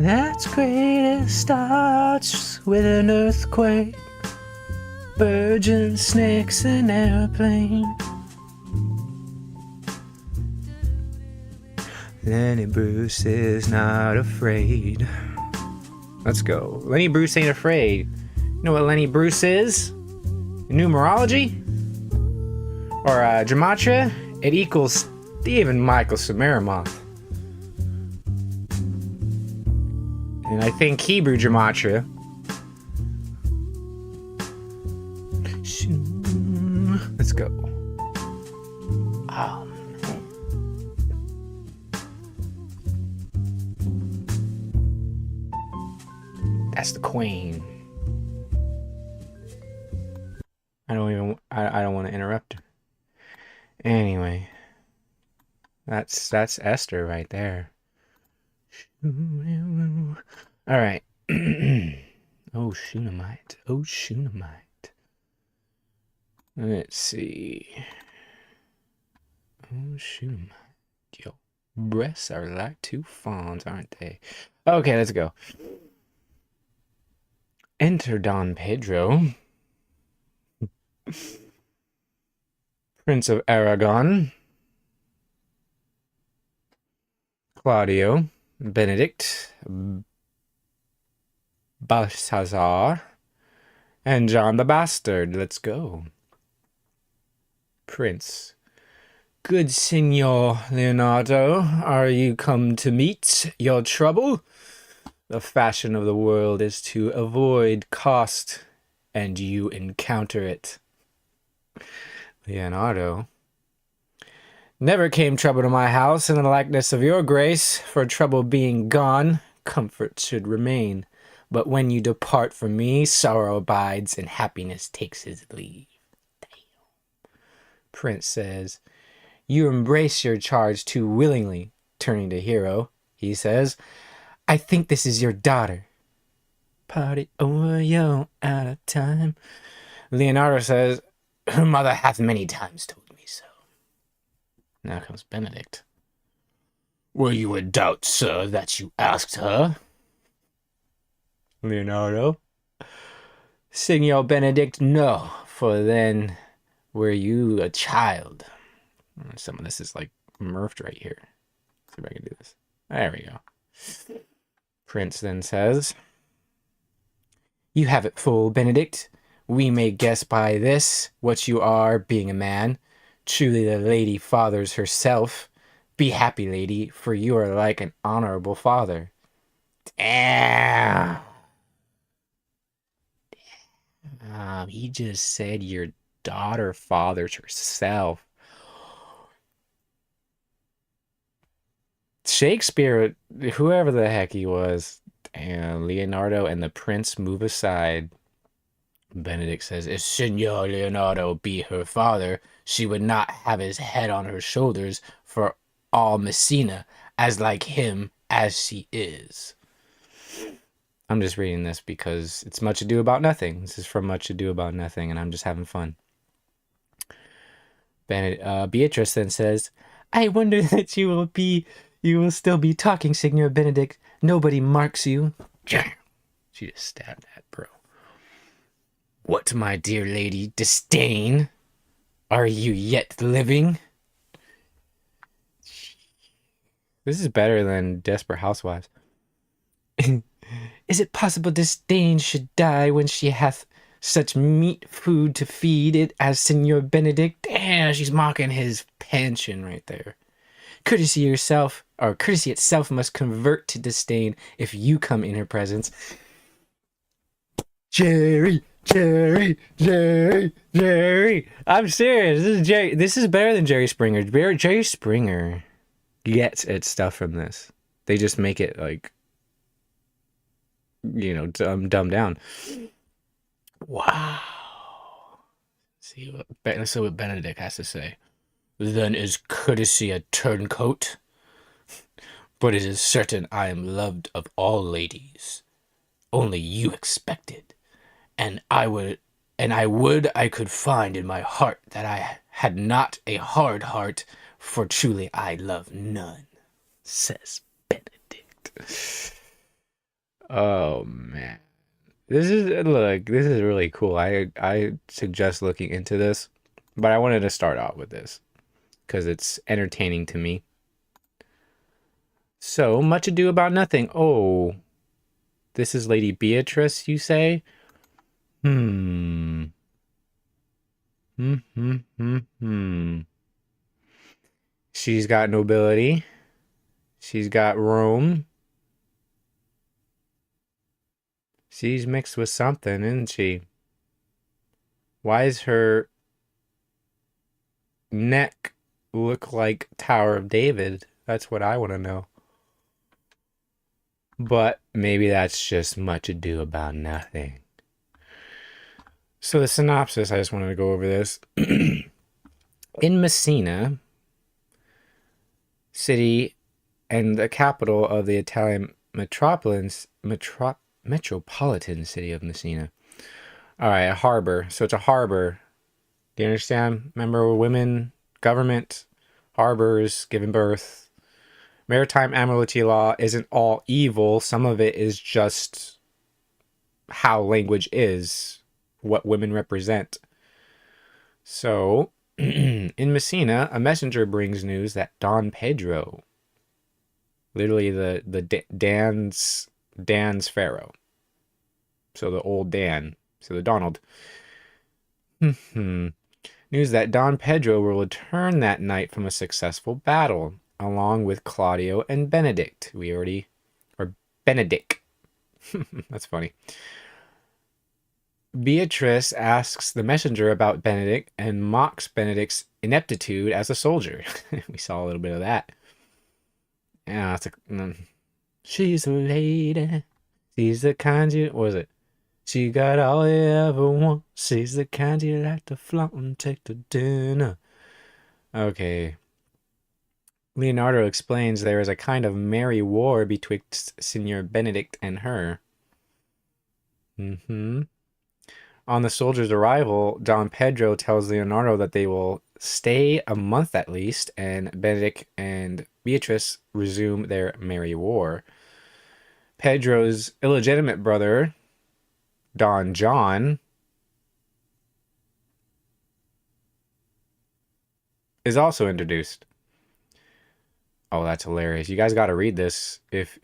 That's great, it starts with an earthquake, birds and snakes, an airplane. Lenny Bruce is not afraid. Let's go. Lenny Bruce ain't afraid. You know what Lenny Bruce is? Numerology? Or gematria? It equals Stephen Michael Shemiramoth. And I think Hebrew gematria. Let's go. That's the queen. I don't want to interrupt her. Anyway, that's Esther right there. All right. Oh, Shunammite. Oh, Shunammite. Let's see. Oh, Shunammite. Your breasts are like two fawns, aren't they? Okay, let's go. Enter Don Pedro, Prince of Aragon, Claudio, Benedict, Balthazar, and John the Bastard. Let's go. Prince. Good Signor Leonardo, are you come to meet your trouble? The fashion of the world is to avoid cost, and you encounter it. Leonardo. Never came trouble to my house in the likeness of your grace, for trouble being gone, comfort should remain. But when you depart from me, sorrow abides, and happiness takes his leave. Damn. Prince says, you embrace your charge too willingly. Turning to Hero, he says, I think this is your daughter. Party over, yo, out of time. Leonardo says, her mother hath many times told me so. Now comes Benedict. Were you in doubt, sir, that you asked her? Leonardo. Signor Benedict, no, for then were you a child. Some of this is like murphed right here. Let's see if I can do this. There we go. Prince then says, you have it full, Benedict. We may guess by this what you are, being a man. Truly the lady fathers herself. Be happy, lady, for you are like an honorable father. Damn. He just said your daughter fathers herself. Shakespeare, whoever the heck he was, and Leonardo and the prince move aside. Benedict says, if Signor Leonardo be her father, she would not have his head on her shoulders for all Messina, as like him as she is. I'm just reading this because it's Much Ado About Nothing. This is from Much Ado About Nothing, and I'm just having fun. Beatrice then says, I wonder that you will still be talking, Signor Benedict. Nobody marks you. She just stabbed that, bro. What, my dear lady, disdain? Are you yet living? This is better than Desperate Housewives. Is it possible disdain should die when she hath such meat food to feed it as Signor Benedict? Damn, she's mocking his pension right there. Courtesy itself must convert to disdain if you come in her presence. Jerry. I'm serious. This is better than Jerry Springer. Jerry Springer gets its stuff from this. They just make it like, dumbed down. Wow. Let's see what Benedict has to say. Then is courtesy a turncoat? But it is certain I am loved of all ladies. Only you expected. And I would I could find in my heart that I had not a hard heart, for truly I love none, says Benedict. Oh man. This is really cool. I suggest looking into this, but I wanted to start out with this because it's entertaining to me. So, much ado about nothing. Oh, this is Lady Beatrice, you say? Hmm. Hmm, hmm, hmm, hmm. She's got nobility. She's got Rome. She's mixed with something, isn't she? Why is her neck look like Tower of David? That's what I want to know. But maybe that's just much ado about nothing. So the synopsis, I just wanted to go over this. In Messina city and the capital of the Italian metropolitan city of Messina. All right, a harbor. So it's a harbor. Do you understand? Remember women, government, harbors, giving birth. Maritime admiralty law isn't all evil. Some of it is just how language is, what women represent. So, in Messina, a messenger brings news that Don Pedro, literally Dan's pharaoh, so the old Dan, so the Donald, news that Don Pedro will return that night from a successful battle, along with Claudio and Benedict. Or Benedict. That's funny. Beatrice asks the messenger about Benedict and mocks Benedict's ineptitude as a soldier. We saw a little bit of that. Yeah, she's a lady. She's the kind you. What was it? She got all you ever want. She's the kind you like to flaunt and take to dinner. Okay. Leonardo explains there is a kind of merry war betwixt Signor Benedict and her. Mm-hmm. On the soldiers' arrival, Don Pedro tells Leonardo that they will stay a month at least, and Benedict and Beatrice resume their merry war. Pedro's illegitimate brother, Don John, is also introduced. Oh, that's hilarious. You guys got to read this. If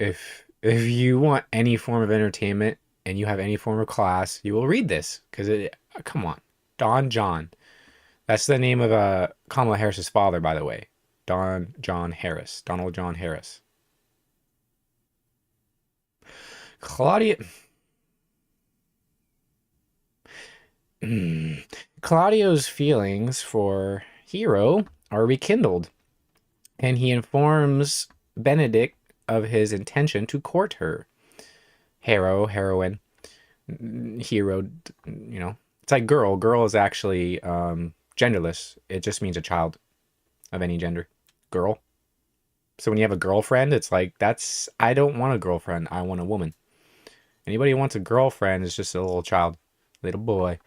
you want any form of entertainment and you have any form of class, you will read this because come on. Don John. That's the name of Kamala Harris's father, by the way. Don John Harris. Donald John Harris. Claudia Claudio's feelings for Hero are rekindled, and he informs Benedict of his intention to court her. Heroine, hero, it's like girl. Girl is actually genderless. It just means a child of any gender. Girl. So when you have a girlfriend, it's like, I don't want a girlfriend. I want a woman. Anybody who wants a girlfriend is just a little child, little boy,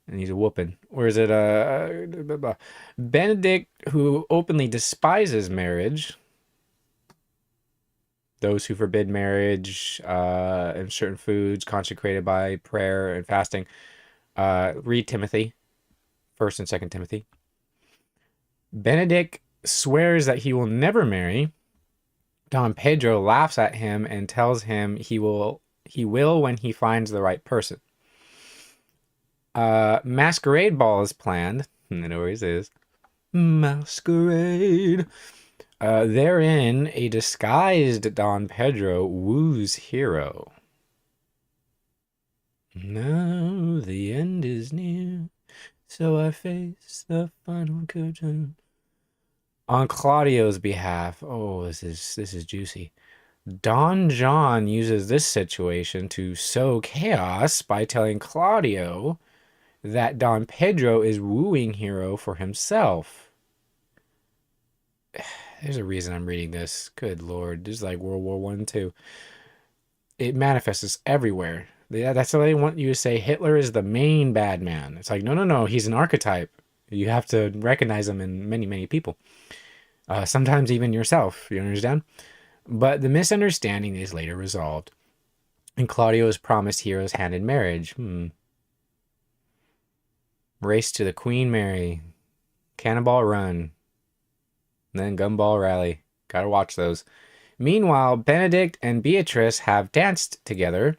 and he's a whooping. Or is it Benedict, who openly despises marriage, those who forbid marriage and certain foods consecrated by prayer and fasting. Read Timothy, 1st and 2nd Timothy. Benedict swears that he will never marry. Don Pedro laughs at him and tells him he will when he finds the right person. Masquerade ball is planned. It always is. Masquerade. Therein, a disguised Don Pedro woos Hero. Now the end is near, so I face the final curtain. On Claudio's behalf, oh, this is juicy. Don John uses this situation to sow chaos by telling Claudio that Don Pedro is wooing Hero for himself. There's a reason I'm reading this. Good Lord. This is like World War I, too. It manifests everywhere. That's how they want you to say Hitler is the main bad man. It's like, no. He's an archetype. You have to recognize him in many, many people. Sometimes even yourself. You understand? But the misunderstanding is later resolved. And Claudio is promised Hero's hand in marriage. Race to the Queen Mary. Cannonball Run. And then Gumball Rally. Gotta watch those. Meanwhile, Benedict and Beatrice have danced together,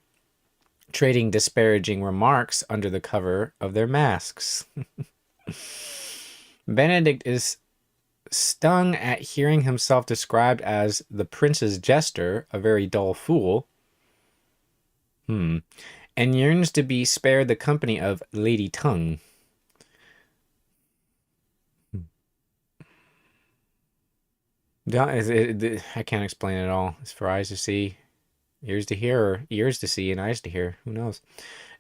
trading disparaging remarks under the cover of their masks. Benedict is stung at hearing himself described as the prince's jester, a very dull fool, and yearns to be spared the company of Lady Tongue. I can't explain it all. It's for eyes to see, ears to hear, or ears to see and eyes to hear. Who knows?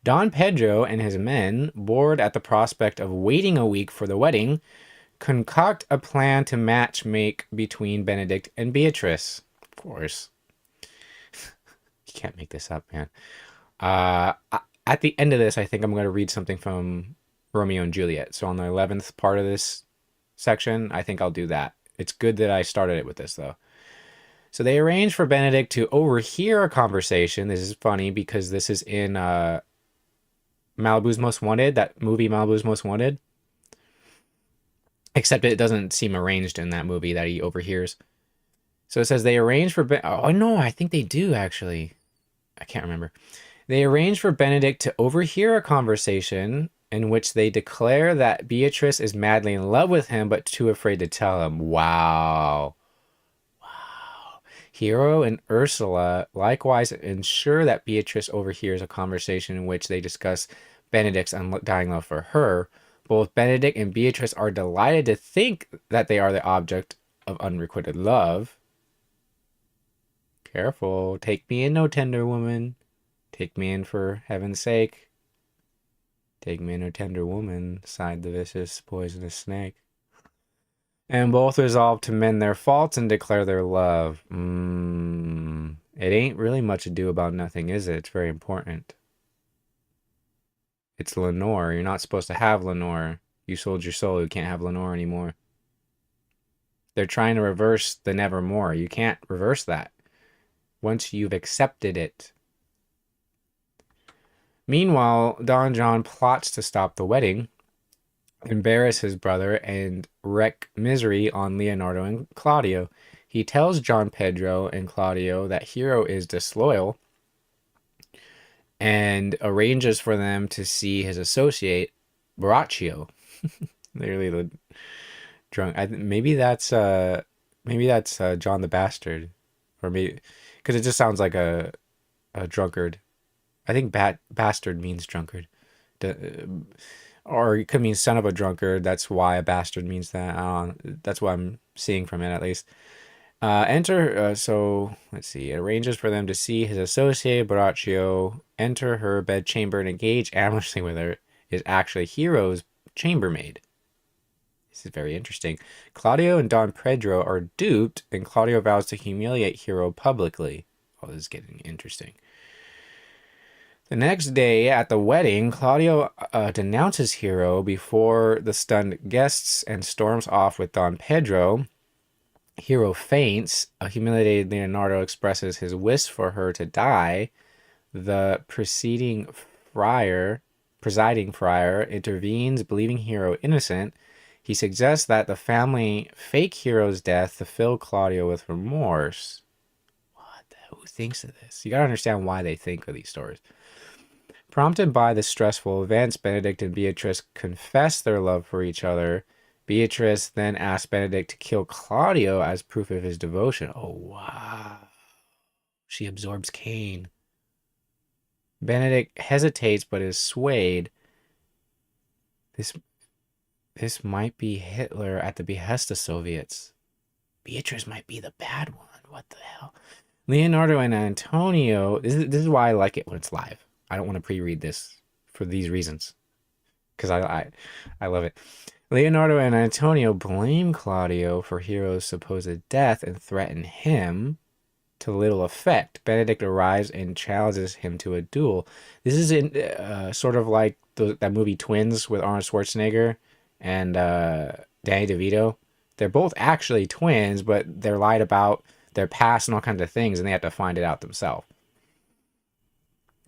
Don Pedro and his men, bored at the prospect of waiting a week for the wedding, concoct a plan to match-make between Benedict and Beatrice. Of course. You can't make this up, man. At the end of this, I think I'm going to read something from Romeo and Juliet. So on the 11th part of this section, I think I'll do that. It's good that I started it with this, though. So they arrange for Benedict to overhear a conversation. This is funny because this is in Malibu's Most Wanted, that movie Malibu's Most Wanted. Except it doesn't seem arranged in that movie that he overhears. So it says they arrange for... Oh, no, I think they do, actually. I can't remember. They arrange for Benedict to overhear a conversation in which they declare that Beatrice is madly in love with him, but too afraid to tell him. Wow. Hero and Ursula likewise ensure that Beatrice overhears a conversation in which they discuss Benedict's undying love for her. Both Benedict and Beatrice are delighted to think that they are the object of unrequited love. Careful. Take me in, no tender woman. Take me in for heaven's sake. Take me in, no tender woman, sighed the vicious, poisonous snake. And both resolve to mend their faults and declare their love. It ain't really much ado about nothing, is it? It's very important. It's Lenore. You're not supposed to have Lenore. You sold your soul. You can't have Lenore anymore. They're trying to reverse the nevermore. You can't reverse that once you've accepted it. Meanwhile, Don John plots to stop the wedding, embarrass his brother, and wreak misery on Leonardo and Claudio. He tells John Pedro and Claudio that Hero is disloyal and arranges for them to see his associate, Borachio. Literally the drunk. Maybe that's John the Bastard, or maybe because it just sounds like a drunkard. I think bastard means drunkard, or it could mean son of a drunkard. That's why a bastard means that. That's what I'm seeing from it, at least. So let's see. It arranges for them to see his associate Borachio enter her bedchamber and engage amorously with her. Is actually Hero's chambermaid. This is very interesting. Claudio and Don Pedro are duped, and Claudio vows to humiliate Hero publicly. Oh, this is getting interesting. The next day at the wedding, Claudio denounces Hero before the stunned guests and storms off with Don Pedro. Hero faints. A humiliated Leonardo expresses his wish for her to die. The presiding friar intervenes, believing Hero innocent. He suggests that the family fake Hero's death to fill Claudio with remorse. Who thinks of this? You gotta understand why they think of these stories. Prompted by the stressful events, Benedict and Beatrice confess their love for each other. Beatrice then asks Benedict to kill Claudio as proof of his devotion. Oh, wow. She absorbs Cain. Benedict hesitates but is swayed. This might be Hitler at the behest of Soviets. Beatrice might be the bad one. What the hell? Leonardo and Antonio... This is why I like it when it's live. I don't want to pre-read this for these reasons, because I love it. Leonardo and Antonio blame Claudio for Hero's supposed death and threaten him, to little effect. Benedict arrives and challenges him to a duel. This is sort of like that movie Twins with Arnold Schwarzenegger and Danny DeVito. They're both actually twins, but they're lied about their past and all kinds of things, and they have to find it out themselves.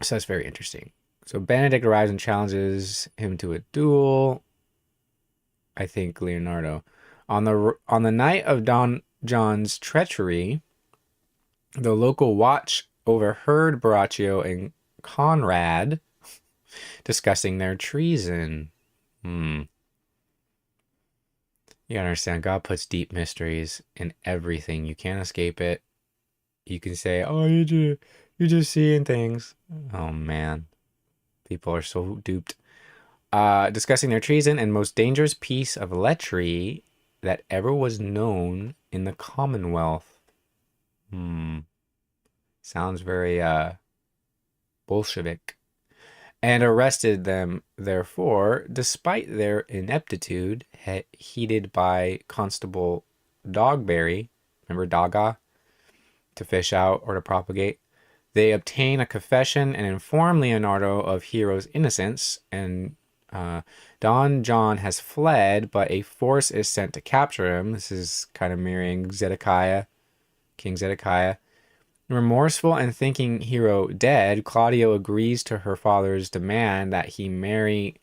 So that's very interesting. So Benedict arrives and challenges him to a duel. I think Leonardo. On the night of Don John's treachery, the local watch overheard Borachio and Conrad discussing their treason. Hmm. You gotta understand, God puts deep mysteries in everything. You can't escape it. You can say, "Oh, you're just seeing things." Oh man, people are so duped. Discussing their treason and most dangerous piece of lechery that ever was known in the Commonwealth. Hmm. Sounds very Bolshevik. And arrested them, therefore, despite their ineptitude, heeded by Constable Dogberry, remember Daga, to fish out or to propagate. They obtain a confession and inform Leonardo of Hero's innocence, and Don John has fled, but a force is sent to capture him. This is kind of mirroring Zedekiah, King Zedekiah. Remorseful and thinking Hero dead, Claudio agrees to her father's demand that he marry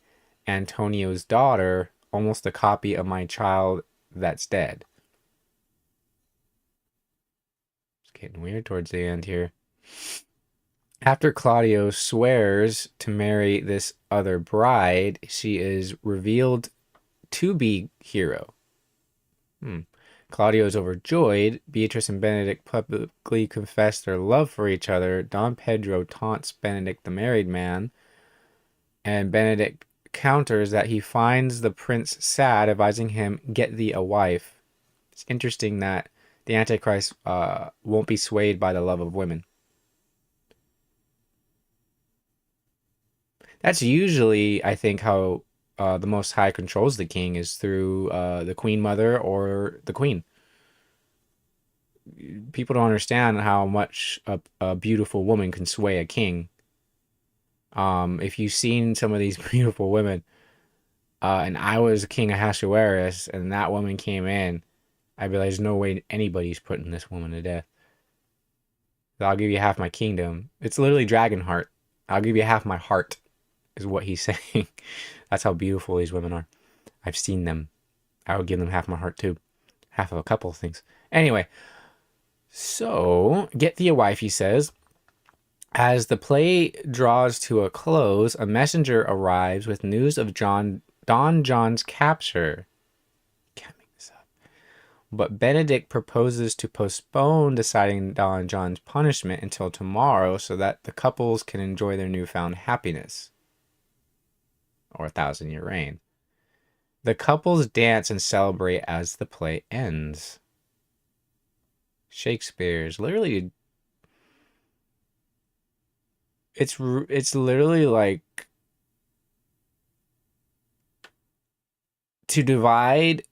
Antonio's daughter, almost a copy of my child that's dead. It's getting weird towards the end here. After Claudio swears to marry this other bride, she is revealed to be Hero. Claudio is overjoyed. Beatrice and Benedict publicly confess their love for each other. Don Pedro taunts Benedict, the married man, and Benedict counters that he finds the prince sad, advising him, "Get thee a wife." It's interesting that the Antichrist won't be swayed by the love of women. That's usually, I think, how the Most High controls the king is through the Queen Mother or the Queen. People don't understand how much a beautiful woman can sway a king. If you've seen some of these beautiful women, and I was King Ahasuerus, and that woman came in, I'd be like, "There's no way anybody's putting this woman to death. I'll give you half my kingdom." It's literally Dragonheart. I'll give you half my heart, is what he's saying. That's how beautiful these women are. I've seen them. I would give them half my heart too. Half of a couple of things. Anyway, so get thee a wife, he says. As the play draws to a close, a messenger arrives with news of Don John's capture. Can't make this up. But Benedict proposes to postpone deciding Don John's punishment until tomorrow so that the couples can enjoy their newfound happiness. Or 1,000-year reign. The couples dance and celebrate as the play ends. Shakespeare's literally... It's literally like to divide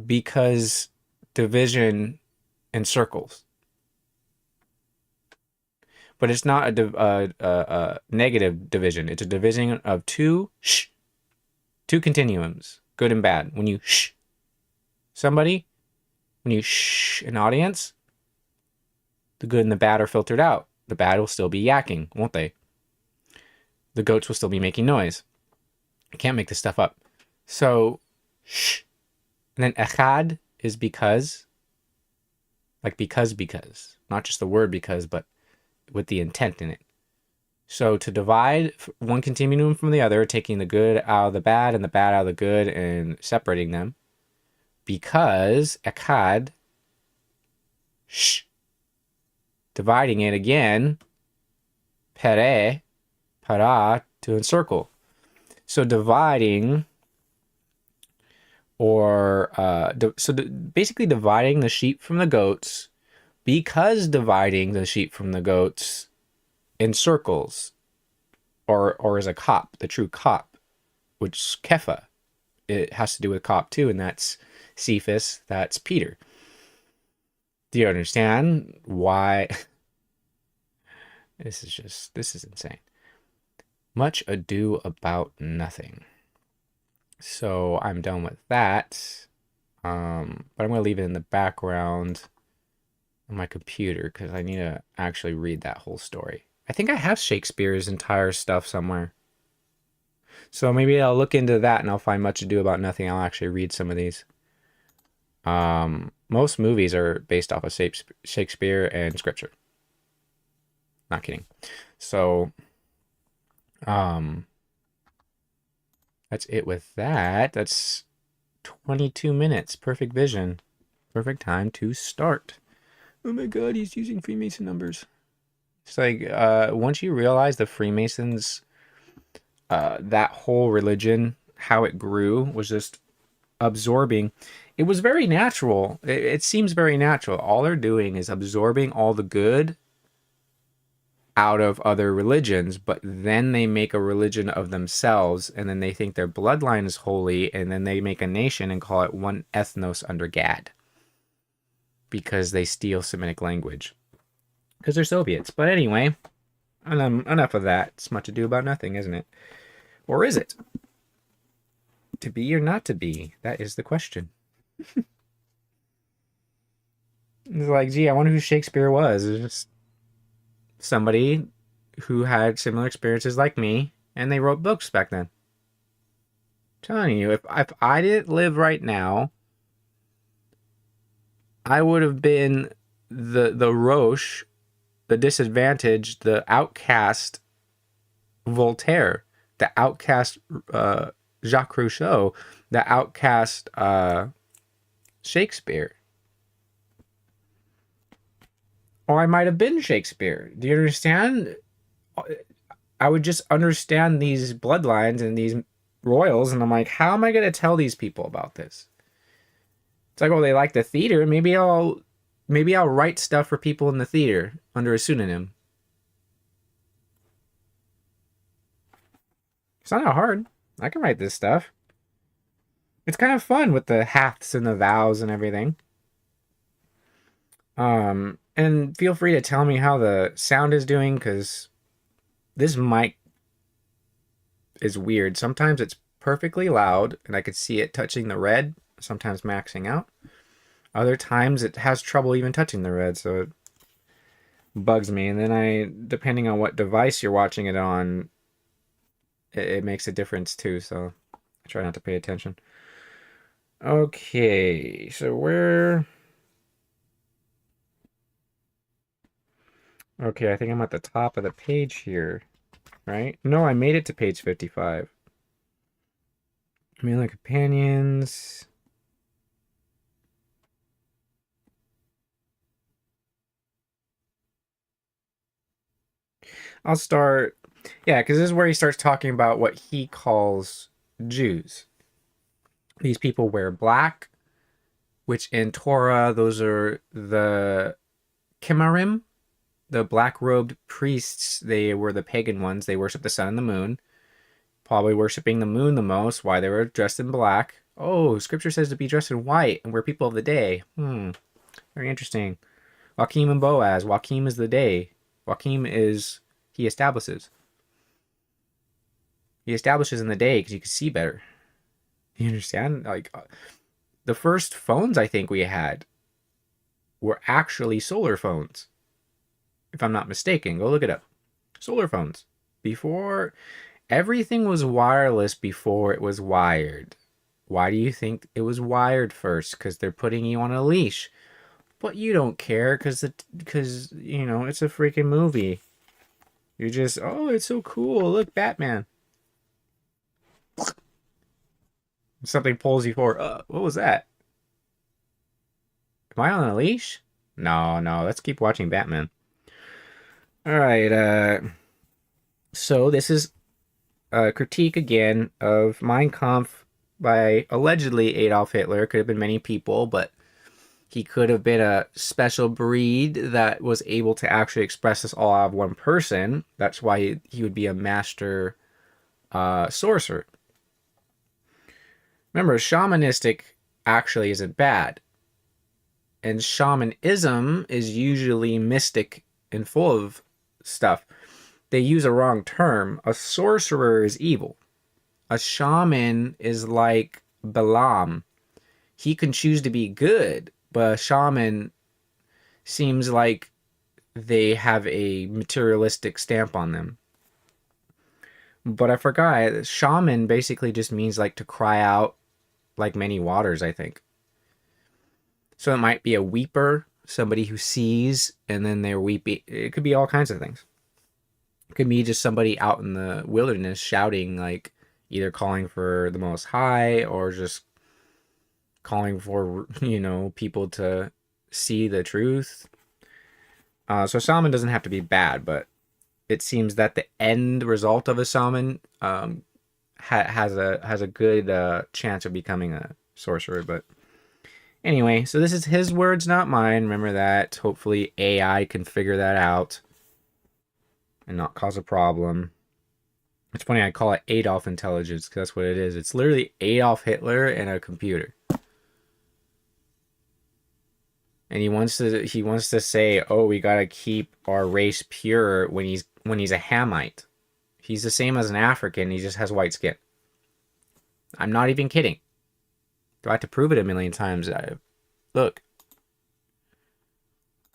because division encircles. But it's not a negative division. It's a division of two continuums, good and bad. When you somebody, when you an audience, the good and the bad are filtered out. The bad will still be yakking, won't they? The goats will still be making noise. I can't make this stuff up. So, and then echad is because, like because, not just the word because, but with the intent in it. So to divide one continuum from the other, taking the good out of the bad and the bad out of the good and separating them, because echad, dividing it again, para, to encircle. So dividing, or basically dividing the sheep from the goats, because dividing the sheep from the goats encircles, or is a cop, the true cop, which Kepha, it has to do with cop too, and that's Cephas, that's Peter. Do you understand why? This is insane. Much ado about nothing. So I'm done with that. But I'm going to leave it in the background on my computer because I need to actually read that whole story. I think I have Shakespeare's entire stuff somewhere. So maybe I'll look into that and I'll find Much Ado About Nothing. I'll actually read some of these. Most movies are based off of Shakespeare and scripture. Not kidding. So, that's it with that. That's 22 minutes. Perfect vision. Perfect time to start. Oh my god, he's using Freemason numbers. It's like, once you realize the Freemasons, that whole religion, how it grew, was just absorbing. It was very natural. It seems very natural. All they're doing is absorbing all the good out of other religions, but then they make a religion of themselves, and then they think their bloodline is holy, and then they make a nation and call it one ethnos under Gad because they steal Semitic language because they're Soviets. But anyway, enough of that. It's Much Ado About Nothing, isn't it? Or is it? To be or not to be? That is the question. It's like, gee, I wonder who Shakespeare was. It's just somebody who had similar experiences like me, and they wrote books back then. I'm telling you, if I didn't live right now, I would have been the Roche, the disadvantaged, the outcast Voltaire, the outcast Jacques Rousseau, the outcast Shakespeare. Or I might have been Shakespeare. Do you understand? I would just understand these bloodlines and these royals, and I'm like, how am I going to tell these people about this? It's like, oh, they like the theater. Maybe I'll write stuff for people in the theater under a pseudonym. It's not that hard. I can write this stuff. It's kind of fun with the haths and the vows and everything. And feel free to tell me how the sound is doing, because this mic is weird. Sometimes it's perfectly loud and I could see it touching the red, sometimes maxing out. Other times it has trouble even touching the red, so it bugs me. And then depending on what device you're watching it on, it makes a difference too, so I try not to pay attention. Okay, so okay, I think I'm at the top of the page here, right? No, I made it to page 55. Melee companions. I'll start, yeah, because this is where he starts talking about what he calls Jews. These people wear black, which in Torah, those are the Kimarim, the black-robed priests. They were the pagan ones. They worship the sun and the moon. Probably worshiping the moon the most, why they were dressed in black. Oh, scripture says to be dressed in white, and we're people of the day. Very interesting. Joachim and Boaz. Joachim is the day. Joachim is, he establishes. He establishes in the day because you can see better. You understand? Like, the first phones I think we had were actually solar phones. If I'm not mistaken, go look it up. Solar phones. Before, everything was wireless before it was wired. Why do you think it was wired first? Because they're putting you on a leash. But you don't care because you know, it's a freaking movie. You're just, oh, it's so cool. Look, Batman. Something pulls you forward. What was that? Am I on a leash? No, let's keep watching Batman. Alright, so this is a critique again of Mein Kampf by allegedly Adolf Hitler. Could have been many people, but he could have been a special breed that was able to actually express this all out of one person. That's why he would be a master sorcerer. Remember, shamanistic actually isn't bad. And shamanism is usually mystic and full of stuff. They use a wrong term. A sorcerer is evil. A shaman is like Balaam. He can choose to be good, but a shaman seems like they have a materialistic stamp on them. But I forgot, shaman basically just means like to cry out like many waters, I think. So it might be a weeper, somebody who sees and then they're weeping. It could be all kinds of things. It could be just somebody out in the wilderness shouting, like either calling for the Most High or just calling for, people to see the truth. So shaman doesn't have to be bad, but it seems that the end result of a shaman has a good chance of becoming a sorcerer. But anyway, so this is his words, not mine. Remember that. Hopefully AI can figure that out and not cause a problem. It's funny, I call it Adolf Intelligence because that's what it is. It's literally Adolf Hitler and a computer. And he wants to say, "Oh, we gotta keep our race pure," when he's a Hamite. He's the same as an African. He just has white skin. I'm not even kidding. Do I have to prove it a million times? Look,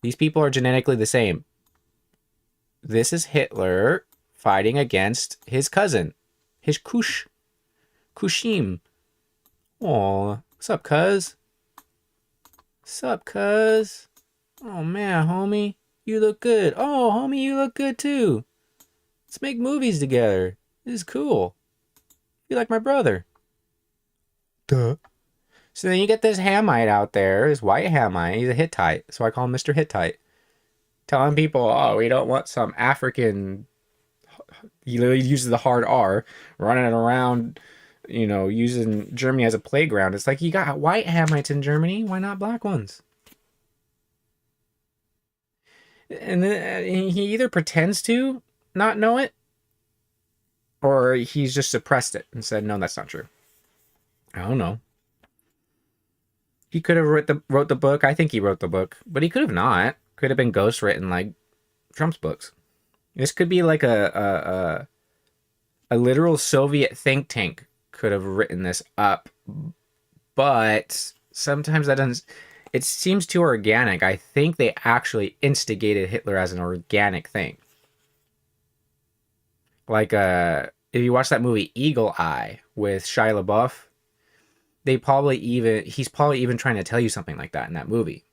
these people are genetically the same. This is Hitler fighting against his cousin, his Kushim. Aw, what's up, cuz? Sup, cuz? Oh man, homie, you look good. Oh, homie, you look good too. Let's make movies together. This is cool. You like my brother. Duh. So then you get this Hamite out there, this white Hamite. He's a Hittite, so I call him Mr. Hittite. Telling people, oh, we don't want some African. He literally uses the hard R, running around, using Germany as a playground. It's like you got white Hamites in Germany. Why not black ones? And then he either pretends to not know it, or he's just suppressed it and said, no, that's not true. I don't know. He could have wrote the book. I think he wrote the book, but he could have not. Could have been ghostwritten like Trump's books. This could be like a literal Soviet think tank could have written this up, but sometimes that doesn't. It seems too organic. I think they actually instigated Hitler as an organic thing. Like if you watch that movie Eagle Eye with Shia LaBeouf, he's probably even trying to tell you something like that in that movie,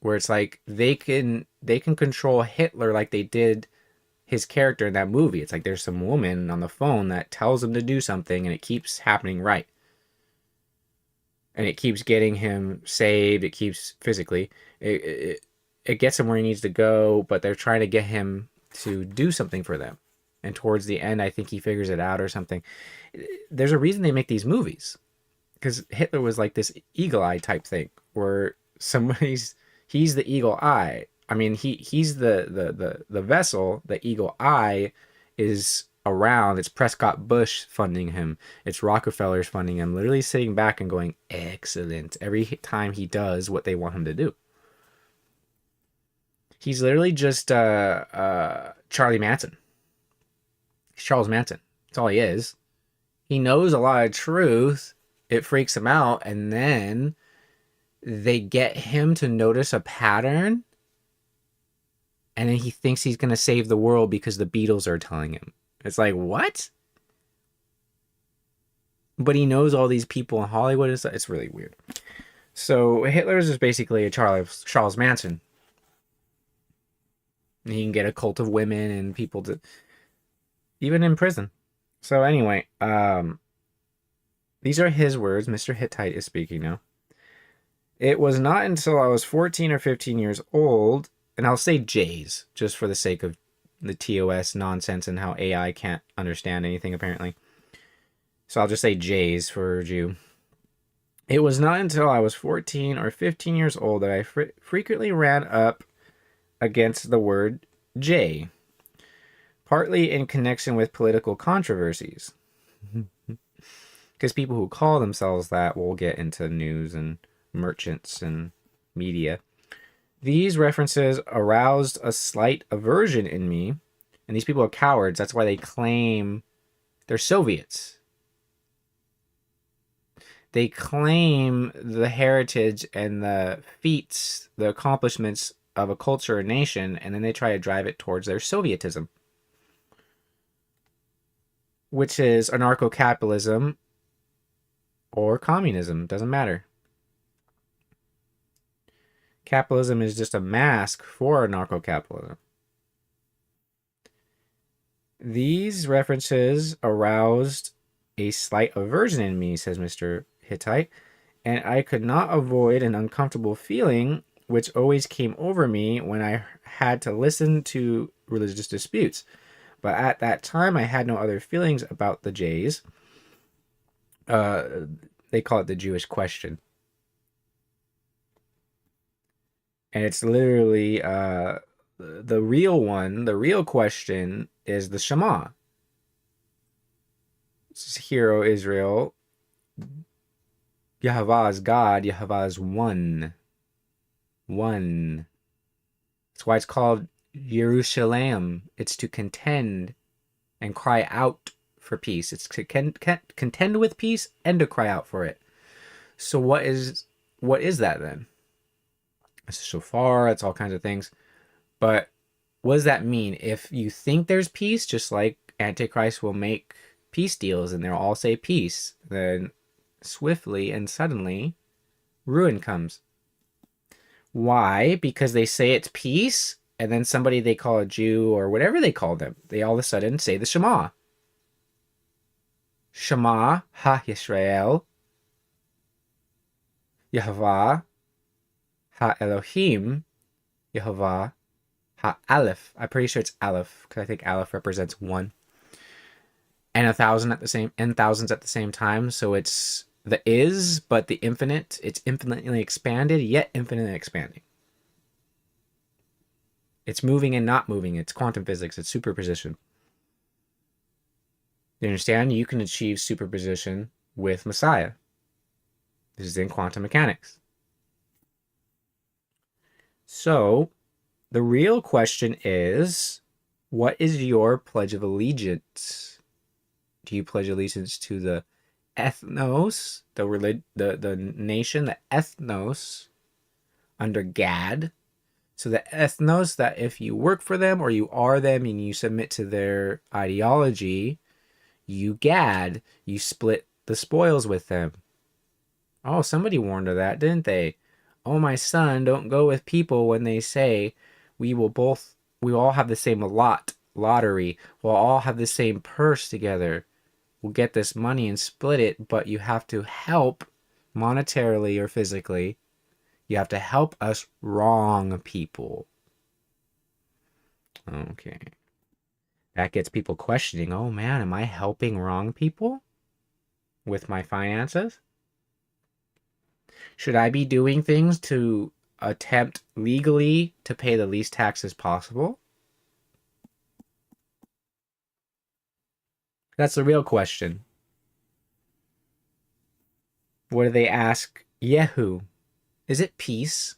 where it's like they can control Hitler like they did his character in that movie. It's like there's some woman on the phone that tells him to do something and it keeps happening right. And it keeps getting him saved. It keeps physically. It gets him where he needs to go, but they're trying to get him to do something for them. And towards the end, I think he figures it out or something. There's a reason they make these movies. Because Hitler was like this eagle eye type thing where he's the eagle eye. I mean, he's the vessel. The eagle eye is around. It's Prescott Bush funding him. It's Rockefeller's funding him. Literally sitting back and going, excellent, every time he does what they want him to do. He's literally just Charlie Manson. He's Charles Manson. That's all he is. He knows a lot of truth. It freaks him out, and then they get him to notice a pattern, and then he thinks he's going to save the world because the Beatles are telling him. It's like, what? But he knows all these people in Hollywood and stuff. It's really weird. So Hitler is just basically a Charles Manson. And he can get a cult of women and people to, even in prison. So anyway, these are his words. Mr. Hittite is speaking now. It was not until I was 14 or 15 years old, and I'll say J's, just for the sake of the TOS nonsense and how AI can't understand anything, apparently. So I'll just say J's for Jew. It was not until I was 14 or 15 years old that I frequently ran up against the word J, partly in connection with political controversies. Because people who call themselves that will get into news and merchants and media. These references aroused a slight aversion in me, and these people are cowards. That's why they claim they're Soviets. They claim the heritage and the feats, the accomplishments of a culture or nation, and then they try to drive it towards their Sovietism, which is anarcho-capitalism or communism. Doesn't matter. Capitalism is just a mask for anarcho-capitalism. These references aroused a slight aversion in me, says Mr. Hittite, and I could not avoid an uncomfortable feeling which always came over me when I had to listen to religious disputes. But at that time, I had no other feelings about the Jays. They call it the Jewish question. And it's literally the real one, the real question is the Shema. Hear, O Israel, Yahweh is God, Yahweh is one. One. That's why it's called Jerusalem. It's to contend and cry out for peace. It's to contend with peace and to cry out for it. So what is that then? It's a shofar, it's all kinds of things. But what does that mean? If you think there's peace, just like Antichrist will make peace deals and they'll all say peace, then swiftly and suddenly ruin comes. Why? Because they say it's peace, and then somebody they call a Jew or whatever they call them, they all of a sudden say the Shema. Shema ha Yisrael, Yehovah ha Elohim, Yehovah ha Aleph. I'm pretty sure it's Aleph because I think Aleph represents one, and 1,000 at the same, and thousands at the same time. So it's the is, but the infinite. It's infinitely expanded, yet infinitely expanding. It's moving and not moving. It's quantum physics. It's superposition. You understand? You can achieve superposition with Messiah. This is in quantum mechanics. So, the real question is, what is your pledge of allegiance? Do you pledge allegiance to the ethnos, the nation, the ethnos under Gad? So the ethnos, that if you work for them or you are them and you submit to their ideology, you Gad, you split the spoils with them. Oh, somebody warned of that, didn't they? Oh, my son, don't go with people when they say we all have the same lottery. We'll all have the same purse together. We'll get this money and split it, but you have to help monetarily or physically. You have to help us wrong people. Okay. That gets people questioning, oh man, am I helping wrong people with my finances? Should I be doing things to attempt legally to pay the least taxes possible? That's the real question. What do they ask Yehu? Is it peace?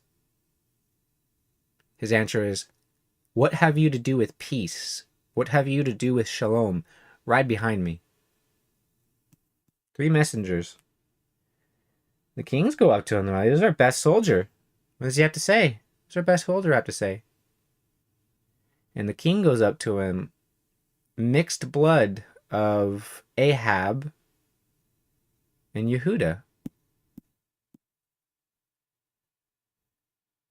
His answer is, what have you to do with peace? What have you to do with shalom? Ride behind me. 3 messengers. The kings go up to him. This is our best soldier. What does he have to say? What does our best soldier have to say? And the king goes up to him. Mixed blood of Ahab and Yehuda.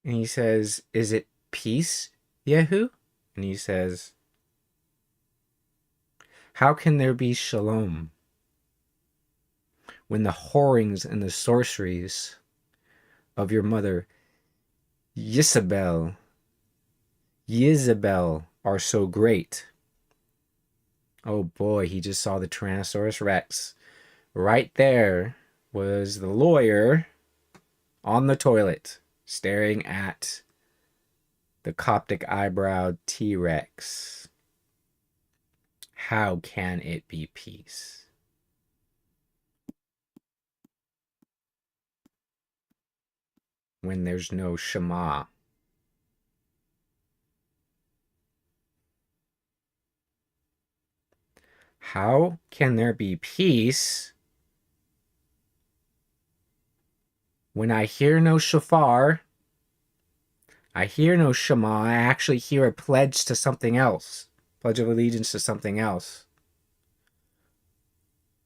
And he says, is it peace, Yehu? And he says, how can there be shalom when the whorings and the sorceries of your mother Jezebel are so great? Oh boy, he just saw the Tyrannosaurus Rex. Right there was the lawyer on the toilet staring at the Coptic eyebrow T-Rex. How can it be peace? When there's no Shema. How can there be peace when I hear no shofar, I hear no Shema. I actually hear a pledge to something else. Pledge of allegiance to something else.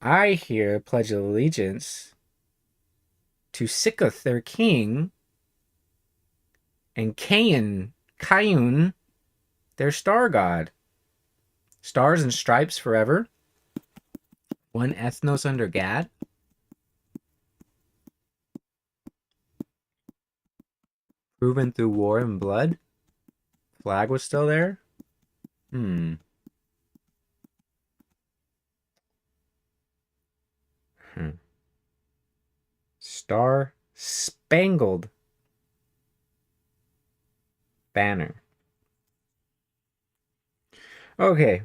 I hear a pledge of allegiance to Sikkuth, their king, and Kayun, their star god. Stars and stripes forever. One ethnos under Gad. Proven through war and blood. Flag was still there. Hmm. Star Spangled Banner. Okay.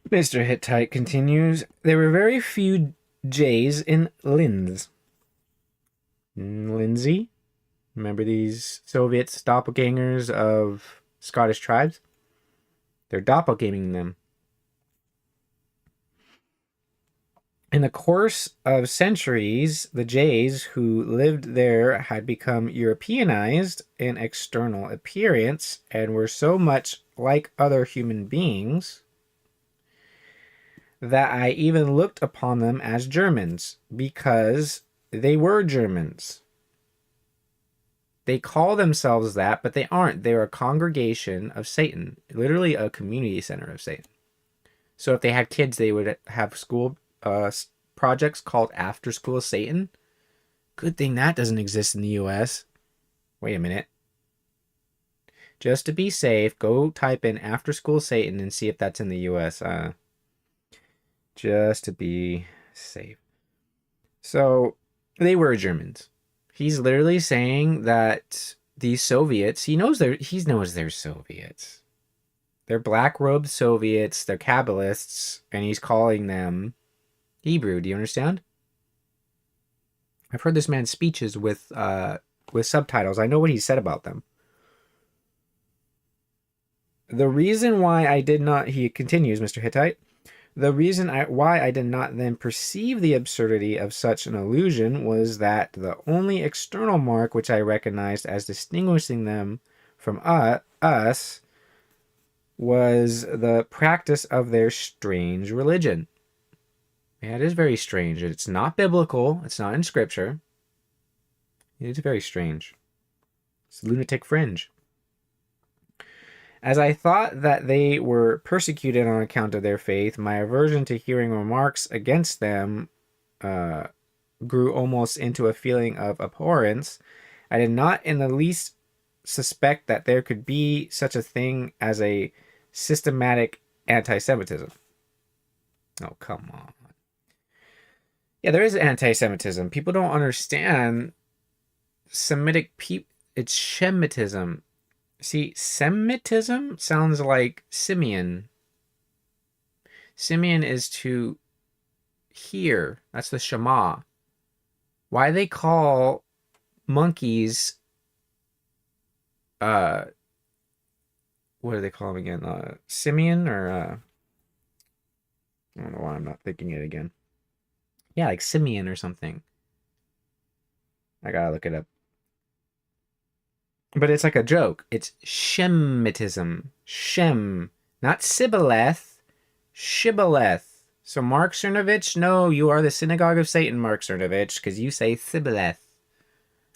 Mr. Hittite continues, there were very few J's in Linz. Lindsay? Remember these Soviets, doppelgangers of Scottish tribes? They're doppelganging them. In the course of centuries, the Jays who lived there had become Europeanized in external appearance and were so much like other human beings that I even looked upon them as Germans because they were Germans. They call themselves that, but they aren't. They're a congregation of Satan, literally a community center of Satan. So if they had kids, they would have school projects called After School Satan. Good thing that doesn't exist in the US. Wait a minute. Just to be safe, go type in After School Satan and see if that's in the US. Just to be safe. So they were Germans. He's literally saying that these Soviets, he knows they're Soviets. They're black-robed Soviets, they're Kabbalists, and he's calling them Hebrew. Do you understand? I've heard this man's speeches with subtitles. I know what he said about them. The reason why I did not, he continues, Mr. Hittite, the reason why I did not then perceive the absurdity of such an illusion was that the only external mark which I recognized as distinguishing them from us was the practice of their strange religion. Yeah, it is very strange. It's not biblical. It's not in scripture. It is very strange. It's lunatic fringe. As I thought that they were persecuted on account of their faith, my aversion to hearing remarks against them grew almost into a feeling of abhorrence. I did not in the least suspect that there could be such a thing as a systematic anti-Semitism. Oh, come on. Yeah, there is anti-Semitism. People don't understand Semitic people. It's Shemitism. See, Semitism sounds like Simeon. Simeon is to hear. That's the Shema. Why they call monkeys, what do they call them again? Simeon or, I don't know why I'm not thinking it again. Yeah, like Simeon or something. I gotta look it up. But it's like a joke. It's Shemitism. Shem. Not Sibboleth. Shibboleth. So Mark Cernovich, no, you are the synagogue of Satan, Mark Cernovich, because you say Sibboleth.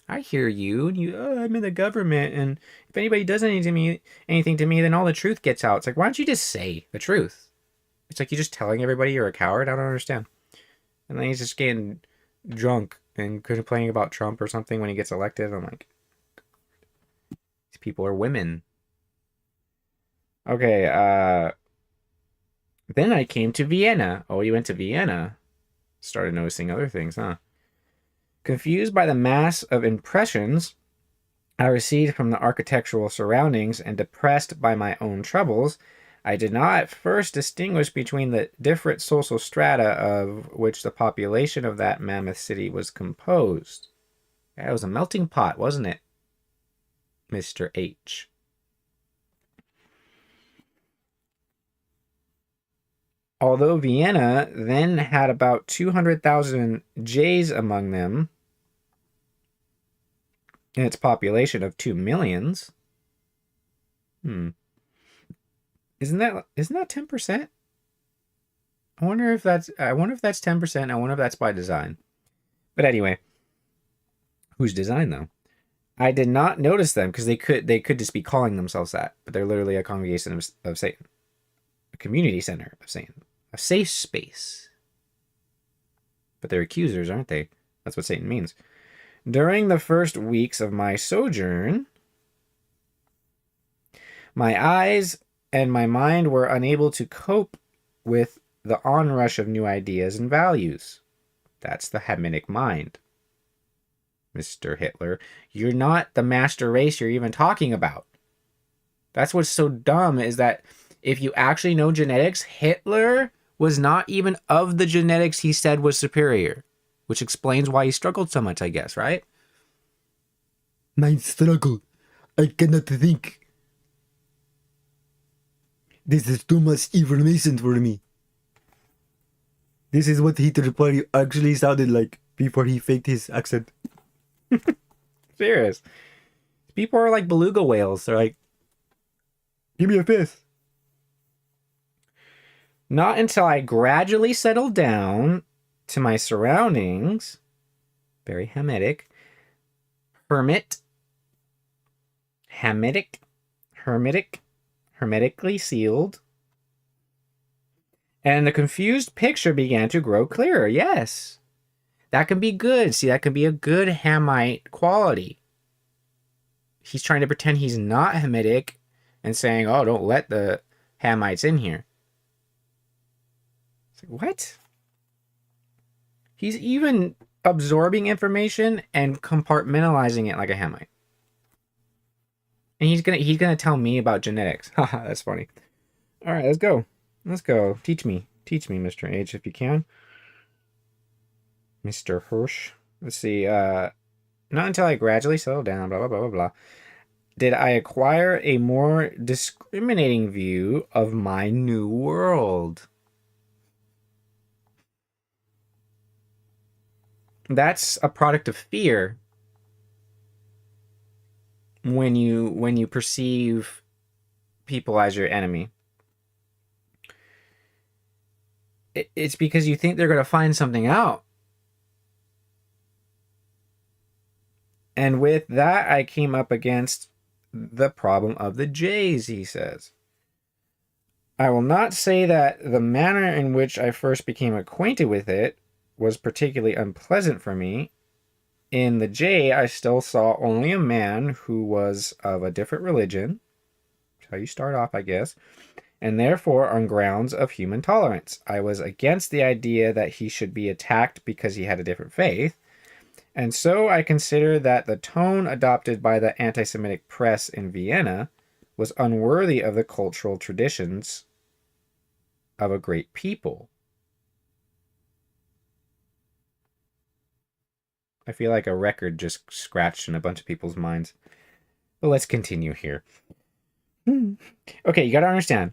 I hear you, and I'm in the government, and if anybody does anything to me, then all the truth gets out. It's like, why don't you just say the truth? It's like you're just telling everybody you're a coward. I don't understand. And then he's just getting drunk and complaining about Trump or something when he gets elected. I'm like, these people are women. Okay, then I came to Vienna. Oh, you went to Vienna. Started noticing other things, huh? Confused by the mass of impressions I received from the architectural surroundings and depressed by my own troubles, I did not at first distinguish between the different social strata of which the population of that mammoth city was composed. Yeah, it was a melting pot, wasn't it, Mr. H? Although Vienna then had about 200,000 Jays among them in its population of 2 millions. Isn't that 10%? I wonder if that's 10%. I wonder if that's by design. But anyway, whose design though? I did not notice them because they could just be calling themselves that, but they're literally a congregation of Satan, a community center of Satan, a safe space. But they're accusers, aren't they? That's what Satan means. During the first weeks of my sojourn, my eyes and my mind were unable to cope with the onrush of new ideas and values. That's the Hamitic mind. Mr. Hitler, you're not the master race you're even talking about. That's what's so dumb, is that if you actually know genetics, Hitler was not even of the genetics he said was superior, which explains why he struggled so much, I guess, right? My struggle. I cannot think. This is too much information for me. This is what Hitler probably actually sounded like before he faked his accent. Serious. People are like beluga whales. They're like, give me a fist. Not until I gradually settled down to my surroundings, very hermetic, hermetically sealed, and the confused picture began to grow clearer. Yes, that can be good. See, that can be a good Hamite quality. He's trying to pretend he's not Hamitic and saying, oh, don't let the Hamites in here. It's like, what? He's even absorbing information and compartmentalizing it like a Hamite. And he's gonna tell me about genetics. Haha, that's funny. All right, let's go. Teach me, Mr. H, if you can. Mr. Hirsch. Let's see. Not until I gradually settled down, blah, blah, blah, blah, blah, did I acquire a more discriminating view of my new world. That's a product of fear. When you perceive people as your enemy, it's because you think they're going to find something out. And with that, I came up against the problem of the Jays, he says. I will not say that the manner in which I first became acquainted with it was particularly unpleasant for me. In the Jay, I still saw only a man who was of a different religion. That's how you start off, I guess. And therefore on grounds of human tolerance. I was against the idea that he should be attacked because he had a different faith. And so I consider that the tone adopted by the anti-Semitic press in Vienna was unworthy of the cultural traditions of a great people. I feel like a record just scratched in a bunch of people's minds. But let's continue here. Okay, you gotta understand.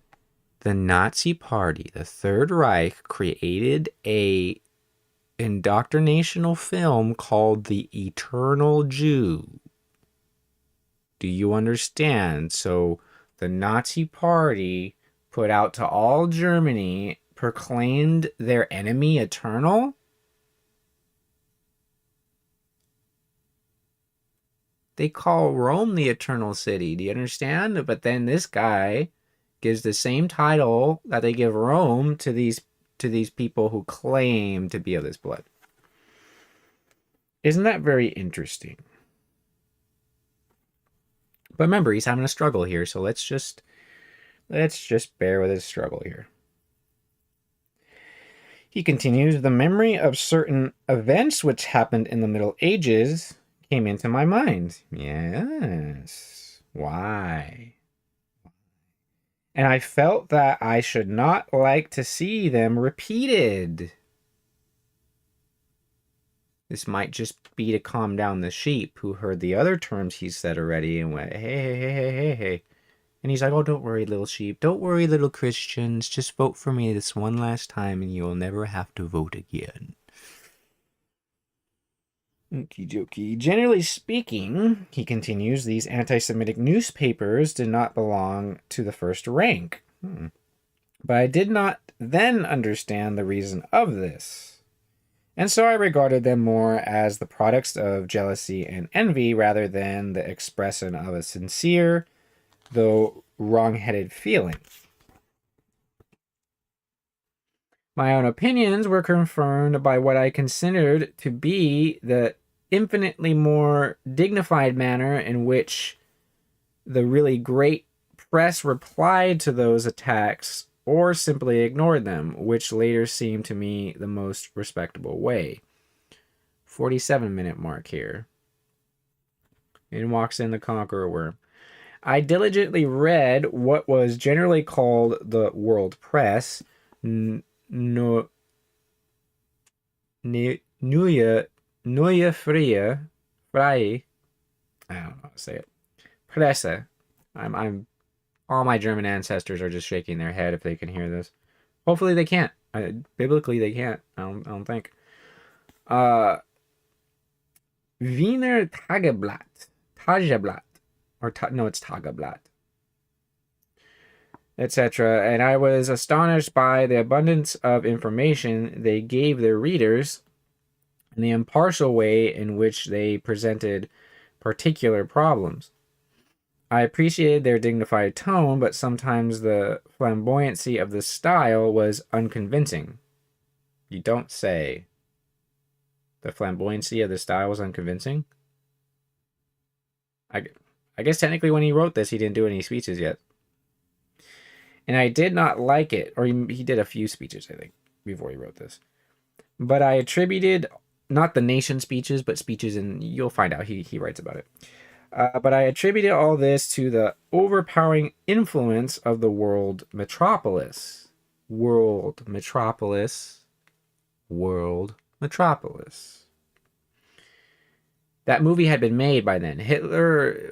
The Nazi Party, the Third Reich, created a indoctrinational film called The Eternal Jew. Do you understand? So the Nazi Party put out to all Germany, proclaimed their enemy eternal. They call Rome the Eternal City. Do you understand? But then this guy gives the same title that they give Rome to these people who claim to be of this blood. Isn't that very interesting? But remember, he's having a struggle here, so let's just bear with his struggle here. He continues, the memory of certain events which happened in the Middle Ages came into my mind. Yes. Why? And I felt that I should not like to see them repeated. This might just be to calm down the sheep who heard the other terms he said already and went, hey. And he's like, oh, don't worry, little sheep. Don't worry, little Christians. Just vote for me this one last time and you'll never have to vote again. Okie dokie. Generally speaking, he continues, these anti Semitic newspapers did not belong to the first rank. But I did not then understand the reason of this. And so I regarded them more as the products of jealousy and envy rather than the expression of a sincere, though wrong-headed feeling. My own opinions were confirmed by what I considered to be the infinitely more dignified manner in which the really great press replied to those attacks or simply ignored them, which later seemed to me the most respectable way. 47-minute mark here. In walks in the conqueror worm. I diligently read what was generally called the world press, Neue Freie, I don't know how to say it. Presse. I'm all my German ancestors are just shaking their head if they can hear this. Hopefully they can't. Biblically they can't. I don't think. Wiener Tageblatt, or no, it's Tageblatt, etc. And I was astonished by the abundance of information they gave their readers and the impartial way in which they presented particular problems. I appreciated their dignified tone, but sometimes the flamboyancy of the style was unconvincing. You don't say. The flamboyancy of the style was unconvincing? I guess technically when he wrote this, he didn't do any speeches yet. And I did not like it, or he did a few speeches, I think, before he wrote this. But I attributed, not the nation speeches, but speeches, and you'll find out he writes about it. But I attributed all this to the overpowering influence of the world metropolis. World metropolis. That movie had been made by then. Hitler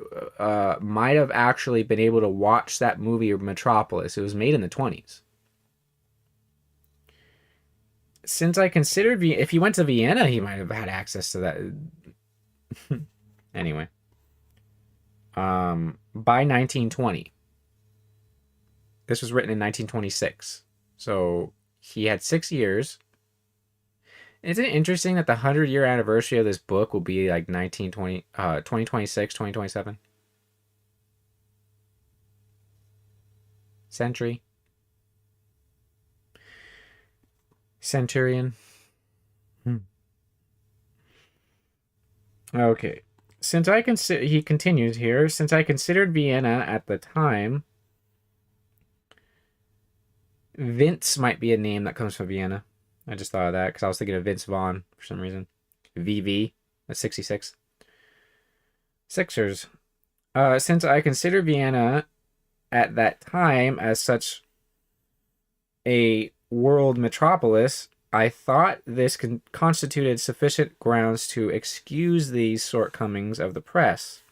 might have actually been able to watch that movie, Metropolis. It was made in the 20s. Since I considered, if he went to Vienna, he might have had access to that. Anyway. By 1920. This was written in 1926. So he had 6 years. Isn't it interesting that the 100-year anniversary of this book will be like 2026, 2027? Century. Centurion. Okay. He continues here, since I considered Vienna at the time, Vince might be a name that comes from Vienna. I just thought of that because I was thinking of Vince Vaughn for some reason. VV, that's 66. Sixers. Since I consider Vienna at that time as such a world metropolis, I thought this constituted sufficient grounds to excuse these shortcomings of the press.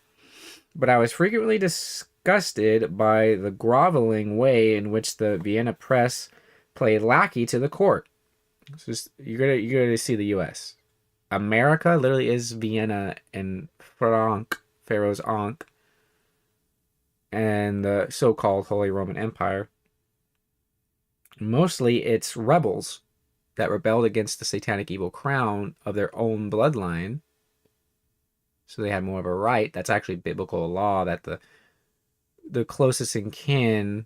But I was frequently disgusted by the groveling way in which the Vienna press played lackey to the court. You're gonna see the U.S. America literally is Vienna and Pharaoh's Ankh, and the so-called Holy Roman Empire. Mostly it's rebels that rebelled against the satanic evil crown of their own bloodline. So they had more of a right. That's actually biblical law that the closest in kin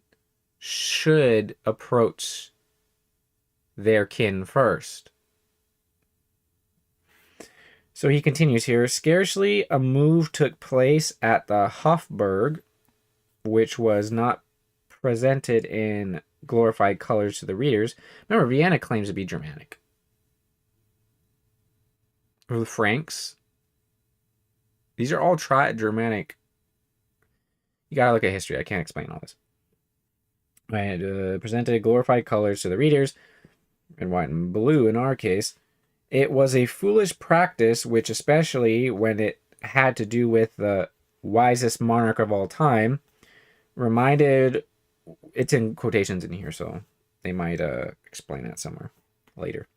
should approach their kin first. So he continues here. Scarcely a move took place at the Hofburg, which was not presented in glorified colors to the readers. Remember, Vienna claims to be Germanic. Or the Franks. These are all Germanic. You gotta look at history. I can't explain all this. Right, presented glorified colors to the readers, in white and blue in our case. It was a foolish practice, which especially when it had to do with the wisest monarch of all time, Reminded, it's in quotations in here, so they might explain that somewhere later.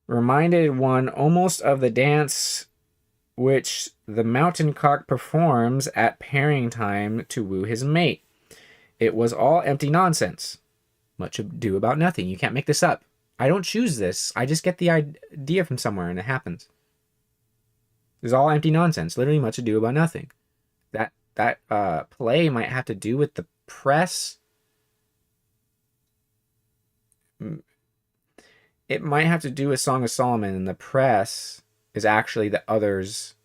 Reminded one almost of the dance which the mountain cock performs at pairing time to woo his mate. It was all empty nonsense. Much ado about nothing. You can't make this up. I don't choose this. I just get the idea from somewhere and it happens. It's all empty nonsense. Literally much ado about nothing. That play might have to do with the press. It might have to do with Song of Solomon, and the press is actually the others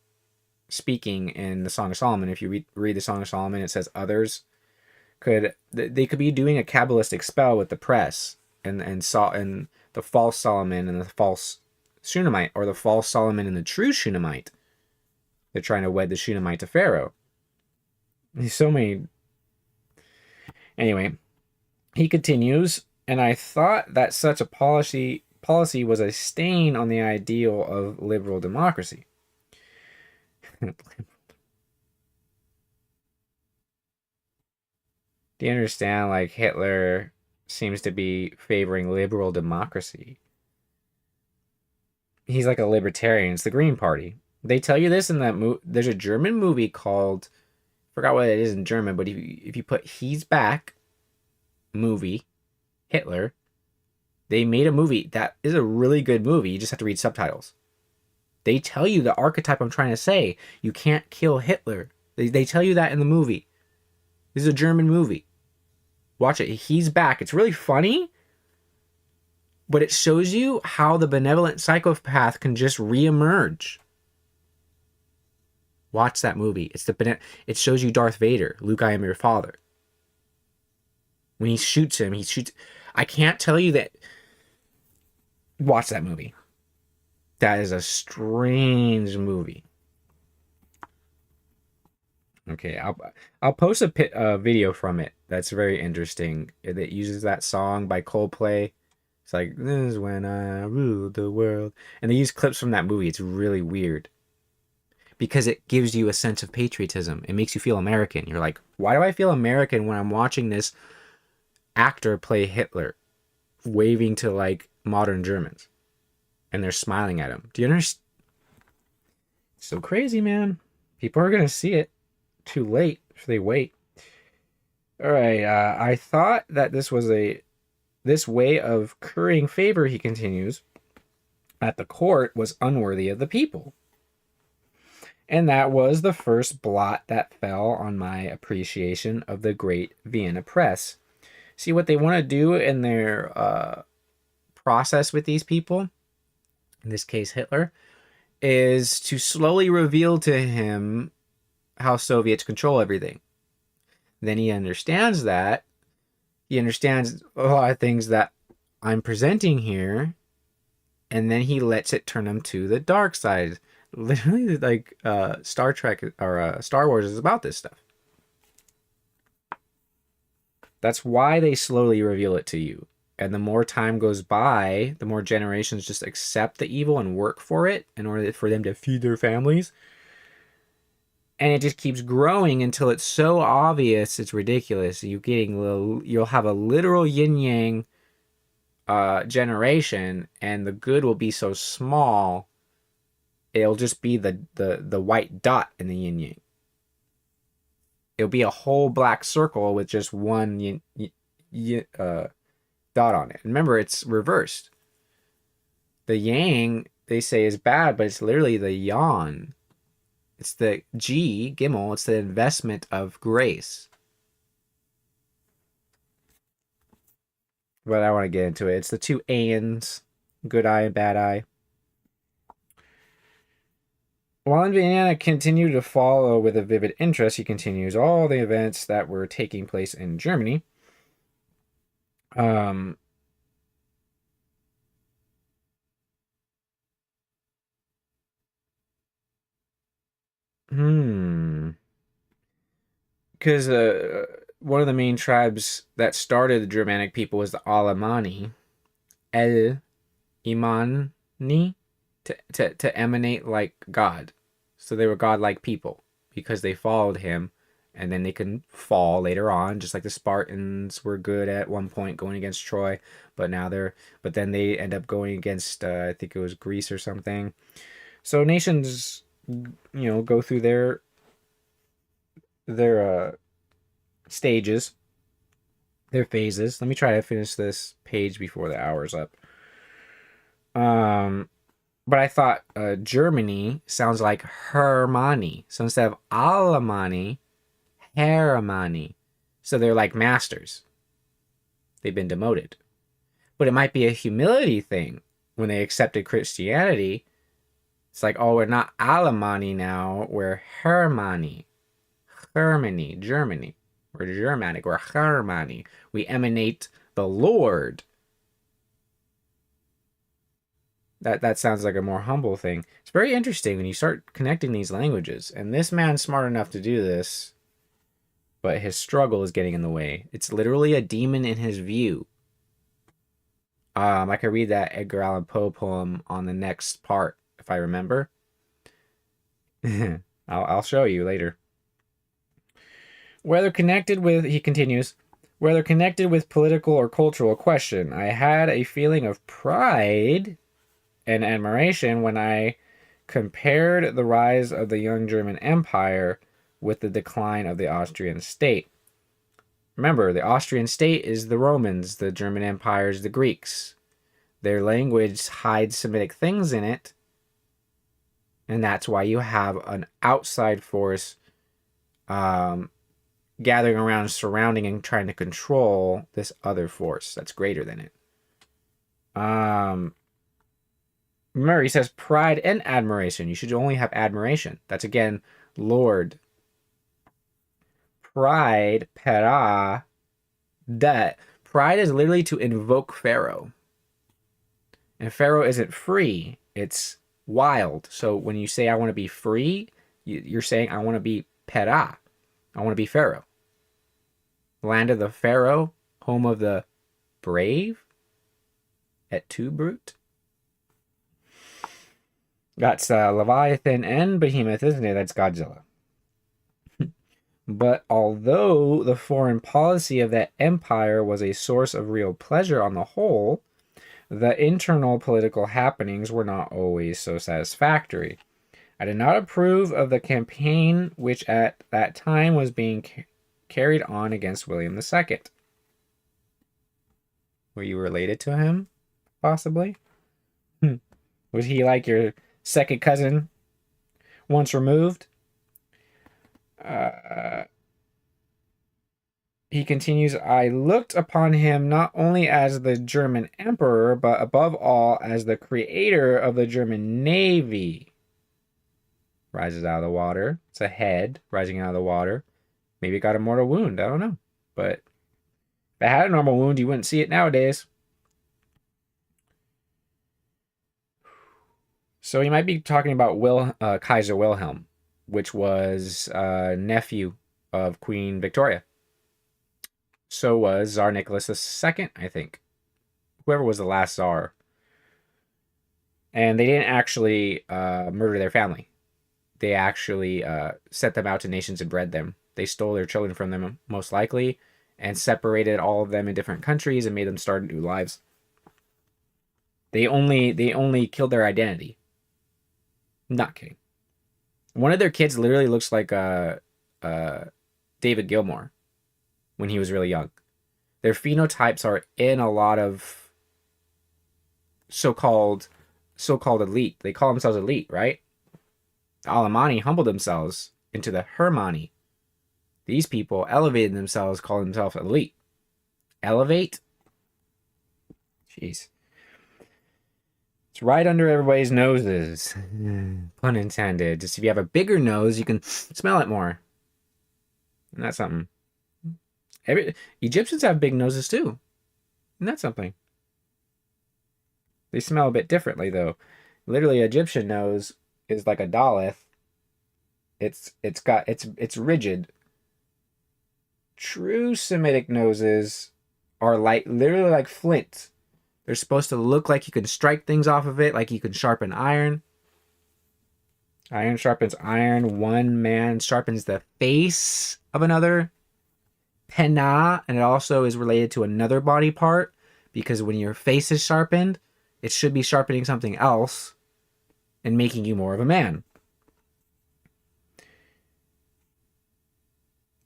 speaking in the Song of Solomon. If you read the Song of Solomon, it says others. They could be doing a Kabbalistic spell with the press and the false Solomon and the false Shunammite, or the false Solomon and the true Shunammite. They're trying to wed the Shunammite to Pharaoh. There's so many. Anyway, he continues, and I thought that such a policy was a stain on the ideal of liberal democracy. Do you understand? Like, Hitler seems to be favoring liberal democracy. He's like a libertarian. It's the Green Party. They tell you this in that movie. There's a German movie called, forgot what it is in German, but if you put "He's Back" movie, Hitler, they made a movie that is a really good movie. You just have to read subtitles. They tell you the archetype I'm trying to say. You can't kill Hitler. They tell you that in the movie. This is a German movie. Watch it. He's Back. It's really funny, but it shows you how the benevolent psychopath can just reemerge. Watch that movie. It shows you Darth Vader. Luke, I am your father. When he shoots him, I can't tell you that. Watch that movie. That is a strange movie. Okay, I'll post a video from it that's very interesting. That uses that song by Coldplay. It's like, "This is when I ruled the world," and they use clips from that movie. It's really weird because it gives you a sense of patriotism. It makes you feel American. You're like, why do I feel American when I'm watching this actor play Hitler, waving to like modern Germans, and they're smiling at him? Do you understand? It's so crazy, man. People are gonna see it. Too late if they wait. All right. I thought that this way of currying favor, he continues, at the court was unworthy of the people. And that was the first blot that fell on my appreciation of the great Vienna press. See, what they want to do in their process with these people, in this case Hitler, is to slowly reveal to him how Soviets control everything. Then he understands that. He understands a lot of things that I'm presenting here, and then he lets it turn him to the dark side. Literally, like Star Trek or Star Wars is about this stuff. That's why they slowly reveal it to you. And the more time goes by, the more generations just accept the evil and work for it in order for them to feed their families. And it just keeps growing until it's so obvious it's ridiculous. You'll have a literal yin yang generation, and the good will be so small it'll just be the white dot in the yin yang. It'll be a whole black circle with just one dot on it. Remember, it's reversed. The yang, they say, is bad, but it's literally the yan. It's the Gimel, it's the investment of grace. But I want to get into it. It's the two ands, good eye and bad eye. While Indiana continued to follow with a vivid interest, he continues all the events that were taking place in Germany. Because one of the main tribes that started the Germanic people was the Alemanni. El-Imani, to emanate like God. So they were godlike people because they followed him and then they can fall later on, just like the Spartans were good at one point going against Troy, but then they end up going against, I think it was Greece or something. So nations, go through their stages, their phases. Let me try to finish this page before the hour's up. But I thought Germany sounds like Hermani. So instead of Alemani, Hermani. So they're like masters. They've been demoted. But it might be a humility thing. When they accepted Christianity, it's like, oh, we're not Alemani now, we're Hermani. Germany. We're Germanic, we're Hermani. We emanate the Lord. That sounds like a more humble thing. It's very interesting when you start connecting these languages. And this man's smart enough to do this, but his struggle is getting in the way. It's literally a demon in his view. I could read that Edgar Allan Poe poem on the next part, if I remember. I'll show you later. He continues, whether connected with political or cultural question, I had a feeling of pride and admiration when I compared the rise of the young German Empire with the decline of the Austrian state. Remember, the Austrian state is the Romans, the German Empire is the Greeks. Their language hides Semitic things in it, and that's why you have an outside force gathering around, surrounding, and trying to control this other force that's greater than it. Remember, he says pride and admiration. You should only have admiration. That's again, Lord. Pride, para, that. Pride is literally to invoke Pharaoh. And Pharaoh isn't free, it's wild. So when you say, I want to be free, you're saying, I want to be para. I want to be Pharaoh. Land of the Pharaoh, home of the brave, et tu, brute. That's Leviathan and Behemoth, isn't it? That's Godzilla. But although the foreign policy of that empire was a source of real pleasure on the whole, the internal political happenings were not always so satisfactory. I did not approve of the campaign which at that time was being carried on against William II. Were you related to him, possibly? Was he like your second cousin once removed? He continues, I looked upon him not only as the German emperor, but above all as the creator of the German navy. Rises out of the water. It's a head rising out of the water. Maybe it got a mortal wound. I don't know. But if it had a normal wound, you wouldn't see it nowadays. So he might be talking about Kaiser Wilhelm, which was a nephew of Queen Victoria. So was Tsar Nicholas II, I think. Whoever was the last Tsar. And they didn't actually murder their family. They actually sent them out to nations and bred them. They stole their children from them, most likely, and separated all of them in different countries and made them start new lives. They only killed their identity. Not kidding. One of their kids literally looks like David Gilmour when he was really young. Their phenotypes are in a lot of so-called elite. They call themselves elite, right? The Alemanni humbled themselves into the Hermani. These people elevated themselves, calling themselves elite. Elevate? Jeez. It's right under everybody's noses. Pun intended. Just if you have a bigger nose, you can smell it more. And that's something. Egyptians have big noses too. And that's something. They smell a bit differently though. Literally, Egyptian nose is like a Daleth. It's rigid. True Semitic noses are literally like flint. They're supposed to look like you can strike things off of it, like you can sharpen iron. Iron sharpens iron. One man sharpens the face of another. Penna, and it also is related to another body part because when your face is sharpened, it should be sharpening something else and making you more of a man.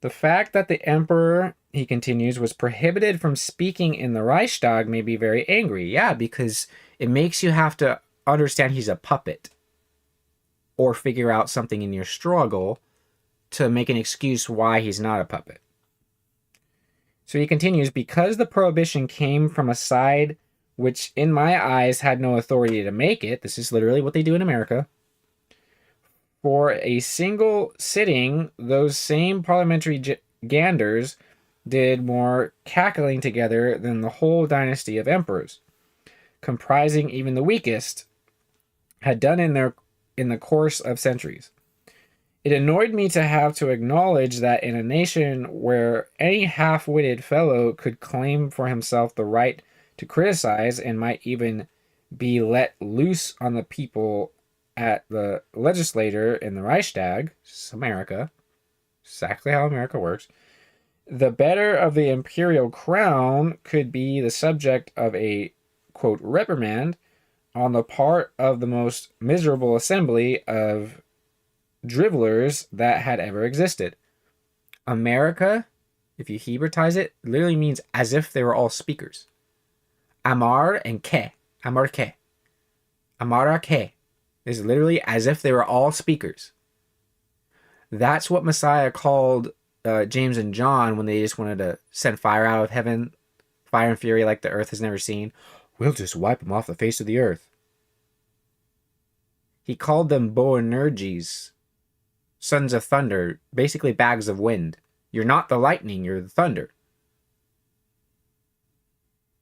The fact that the emperor, he continues, was prohibited from speaking in the Reichstag made me very angry. Yeah, because it makes you have to understand he's a puppet or figure out something in your struggle to make an excuse why he's not a puppet. So he continues, because the prohibition came from a side which in my eyes had no authority to make it, this is literally what they do in America, for a single sitting, those same parliamentary ganders did more cackling together than the whole dynasty of emperors, comprising even the weakest, had done in the course of centuries. It annoyed me to have to acknowledge that in a nation where any half-witted fellow could claim for himself the right to criticize and might even be let loose on the people at the legislature in the Reichstag, America, exactly how America works, the better of the imperial crown could be the subject of a, quote, reprimand on the part of the most miserable assembly of dribblers that had ever existed. America, if you Hebraize it, literally means as if they were all speakers. Amar and ke. Amar ke. Amara ke is literally as if they were all speakers. That's what Messiah called James and John when they just wanted to send fire out of heaven, fire and fury like the earth has never seen. We'll just wipe them off the face of the earth. He called them Boanerges, sons of thunder, basically bags of wind. You're not the lightning, you're the thunder.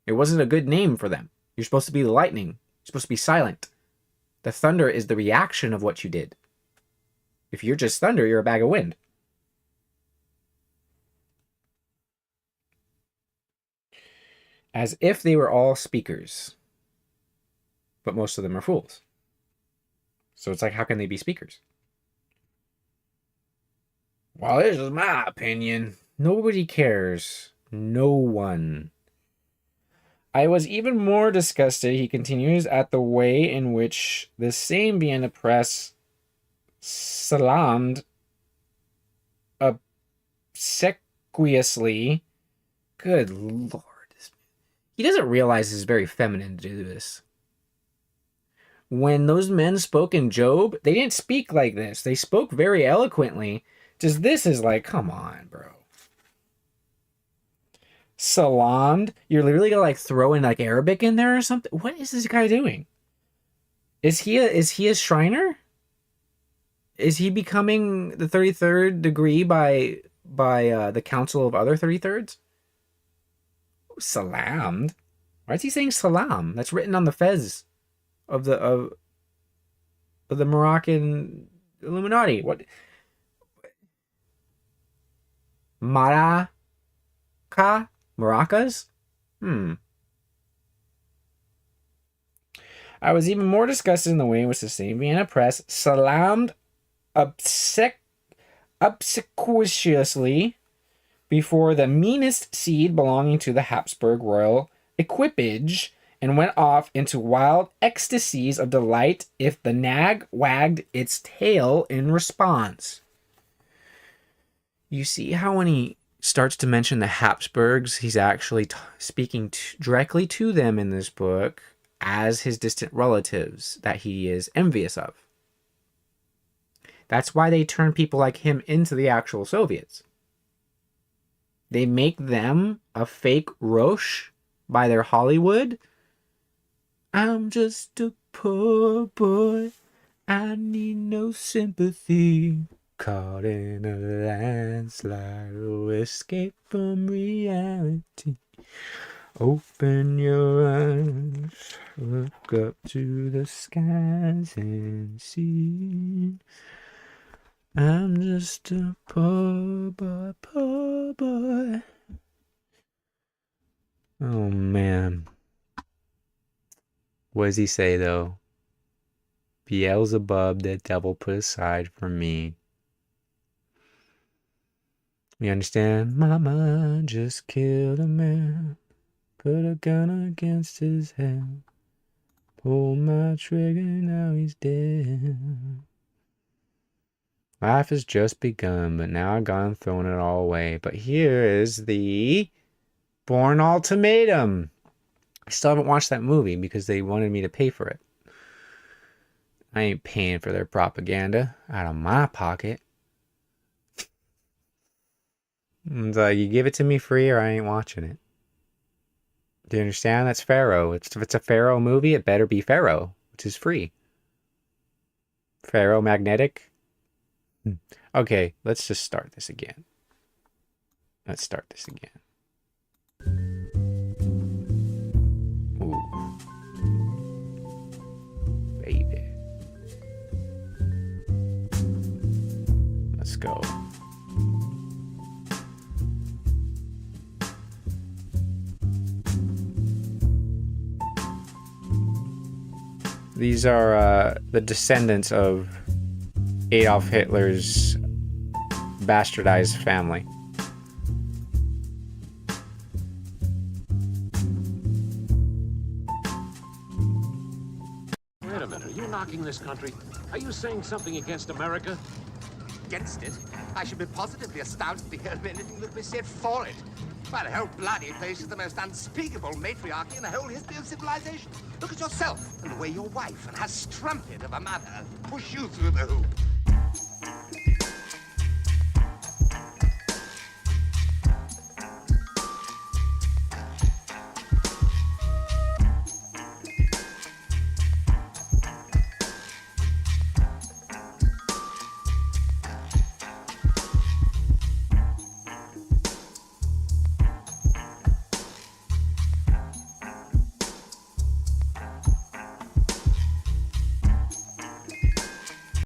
It wasn't a good name for them. You're supposed to be the lightning. You're supposed to be silent. The thunder is the reaction of what you did. If you're just thunder, you're a bag of wind. As if they were all speakers. But most of them are fools. So it's like, how can they be speakers? Well, this is my opinion. Nobody cares. No one. I was even more disgusted, he continues, at the way in which the same Vienna press salamed obsequiously. Good lord. He doesn't realize it's very feminine to do this. When those men spoke in Job, they didn't speak like this. They spoke very eloquently. Just this is like, come on, bro. Salamed? You're literally gonna like throw in like Arabic in there or something? What is this guy doing? Is he a Shriner? Is he becoming the 33rd degree by the council of other 33rds? Salamed? Why is he saying salam? That's written on the fez of the Moroccan Illuminati. What? Maraca? Maracas? I was even more disgusted in the way in which the same Vienna press salamed obsequiously before the meanest seed belonging to the Habsburg royal equipage and went off into wild ecstasies of delight if the nag wagged its tail in response. You see how when he starts to mention the Habsburgs, he's actually speaking directly to them in this book as his distant relatives that he is envious of. That's why they turn people like him into the actual Soviets. They make them a fake Roche by their Hollywood. I'm just a poor boy. I need no sympathy. Caught in a landslide, oh, escape from reality. Open your eyes, look up to the skies and see. I'm just a poor boy, poor boy. Oh man. What does he say though? Beelzebub, the devil put aside for me. You understand? Mama just killed a man. Put a gun against his head. Pull my trigger, now he's dead. Life has just begun, but now I've gone throwing it all away. But here is the Born Ultimatum. I still haven't watched that movie because they wanted me to pay for it. I ain't paying for their propaganda out of my pocket. And, you give it to me free or I ain't watching it. Do you understand? That's Pharaoh. If it's a Pharaoh movie, it better be Pharaoh, which is free. Pharaoh Magnetic. Okay, let's just start this again. Let's start this again. Ooh. Baby. Let's go. These are the descendants of Adolf Hitler's bastardized family. Wait a minute, are you knocking this country? Are you saying something against America? Against it? I should be positively astounded to hear of anything that be said for it. Why, the whole bloody place is the most unspeakable matriarchy in the whole history of civilization. Look at yourself and the way your wife and her strumpet of a mother push you through the hoop.